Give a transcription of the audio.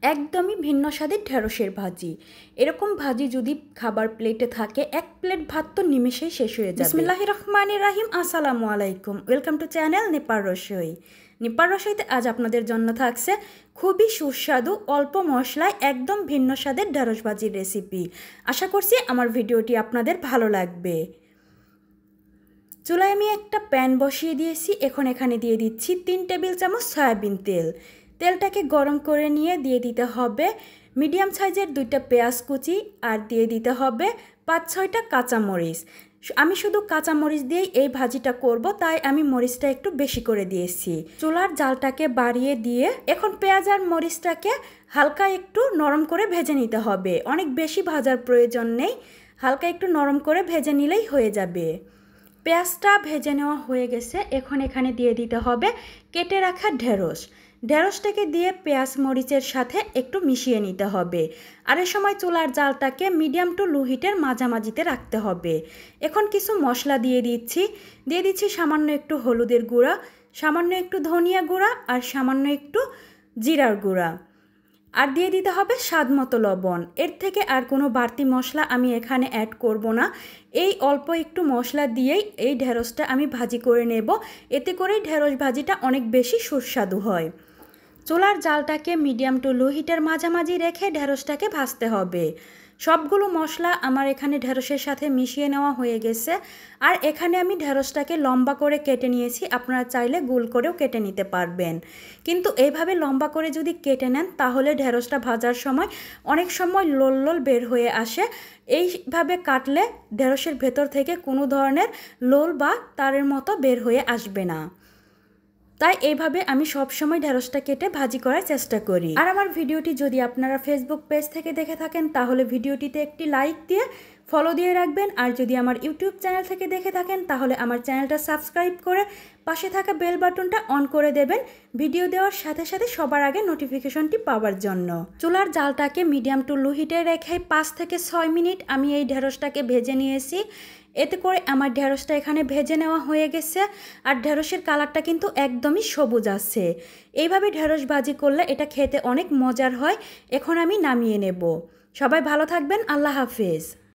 একদমই ভিন্ন স্বাদের ঢেঁড়সের ভাজি। এরকম ভাজি যদি খাবার প্লেটে থাকে, এক প্লেট ভাত তো নিমেষেই শেষ হয়ে যাবে। বিসমিল্লাহির রহমানির রহিম। আসসালামু আলাইকুম, ওয়েলকাম টু চ্যানেল নেপার রসই। নেপার রসইতে আজ আপনাদের জন্য থাকছে খুবই সুস্বাদু, অল্প মশলায় একদম ভিন্ন স্বাদের ঢেঁড়স ভাজির রেসিপি। আশা করছি আমার ভিডিওটি আপনাদের ভালো লাগবে। চুলায় আমি একটা প্যান বসিয়ে দিয়েছি। এখন এখানে দিয়ে দিচ্ছি 3 টেবিল চামচ সয়াবিন তেল। তেলটাকে গরম করে নিয়ে দিয়ে দিতে হবে মিডিয়াম সাইজের 2টা পেঁয়াজ কুচি, আর দিয়ে দিতে হবে 5-6টা কাঁচামরিচ। আমি শুধু কাঁচামরিচ দিয়েই এই ভাজিটা করব, তাই আমি মরিচটা একটু বেশি করে দিয়েছি। চুলার জালটাকে বাড়িয়ে দিয়ে এখন পেঁয়াজ আর মরিচটাকে হালকা একটু নরম করে ভেজে নিতে হবে। অনেক বেশি ভাজার প্রয়োজন নেই, হালকা একটু নরম করে ভেজে নিলেই হয়ে যাবে। পেঁয়াজটা ভেজে নেওয়া হয়ে গেছে। এখন এখানে দিয়ে দিতে হবে কেটে রাখা ঢেঁড়সটাকে দিয়ে পেঁয়াজ মরিচের সাথে একটু মিশিয়ে নিতে হবে। আর এ সময় চুলার জালটাকে মিডিয়াম টু লো হিটের মাঝামাঝিতে রাখতে হবে। এখন কিছু মশলা দিয়ে দিচ্ছি সামান্য একটু হলুদের গুঁড়া, সামান্য একটু ধনিয়া গুঁড়া, আর সামান্য একটু জিরার গুঁড়া, আর দিয়ে দিতে হবে স্বাদ মতো লবণ। এর থেকে আর কোনো বাড়তি মশলা আমি এখানে অ্যাড করব না। এই অল্প একটু মশলা দিয়েই এই ঢেঁড়সটা আমি ভাজি করে নেব। এতে করেই ঢেঁড়স ভাজিটা অনেক বেশি সুস্বাদু হয়। চুলার জালটাকে মিডিয়াম টু লো হিটের মাঝামাঝি রেখে ঢেঁড়সটাকে ভাজতে হবে। সবগুলো মশলা আমার এখানে ঢেঁড়সের সাথে মিশিয়ে নেওয়া হয়ে গেছে। আর এখানে আমি ঢেঁড়সটাকে লম্বা করে কেটে নিয়েছি। আপনারা চাইলে গোল করেও কেটে নিতে পারবেন, কিন্তু এইভাবে লম্বা করে যদি কেটে নেন তাহলে ঢেঁড়সটা ভাজার সময় অনেক সময় লোল লোল বের হয়ে আসে। এইভাবে কাটলে ঢেঁড়সের ভেতর থেকে কোনো ধরনের লোল বা তারের মতো বের হয়ে আসবে না। তাই এইভাবে আমি সব সময় ঢেঁড়সটা কেটে ভাজি করার চেষ্টা করি। আর আমার ভিডিওটি যদি আপনারা ফেসবুক পেজ থেকে দেখে থাকেন তাহলে ভিডিওটিতে একটি লাইক দিয়ে ফলো দিয়ে রাখবেন। আর যদি আমার ইউটিউব চ্যানেল থেকে দেখে থাকেন তাহলে আমার চ্যানেলটা সাবস্ক্রাইব করে পাশে থাকা বেল বাটনটা অন করে দেবেন, ভিডিও দেওয়ার সাথে সাথে সবার আগে নোটিফিকেশনটি পাওয়ার জন্য। চুলার জালটাকে মিডিয়াম টু লো হিটে রেখে 5 থেকে 6 মিনিট আমি এই ঢেঁড়সটাকে ভেজে নিয়েছি। এতে করে আমার ঢেঁড়সটা এখানে ভেজে নেওয়া হয়ে গেছে। আর ঢেঁড়সের কালারটা কিন্তু একদমই সবুজ আছে। এইভাবে ঢেঁড়স ভাজি করলে এটা খেতে অনেক মজার হয়। এখন আমি নামিয়ে নেব। সবাই ভালো থাকবেন, আল্লাহ হাফেজ।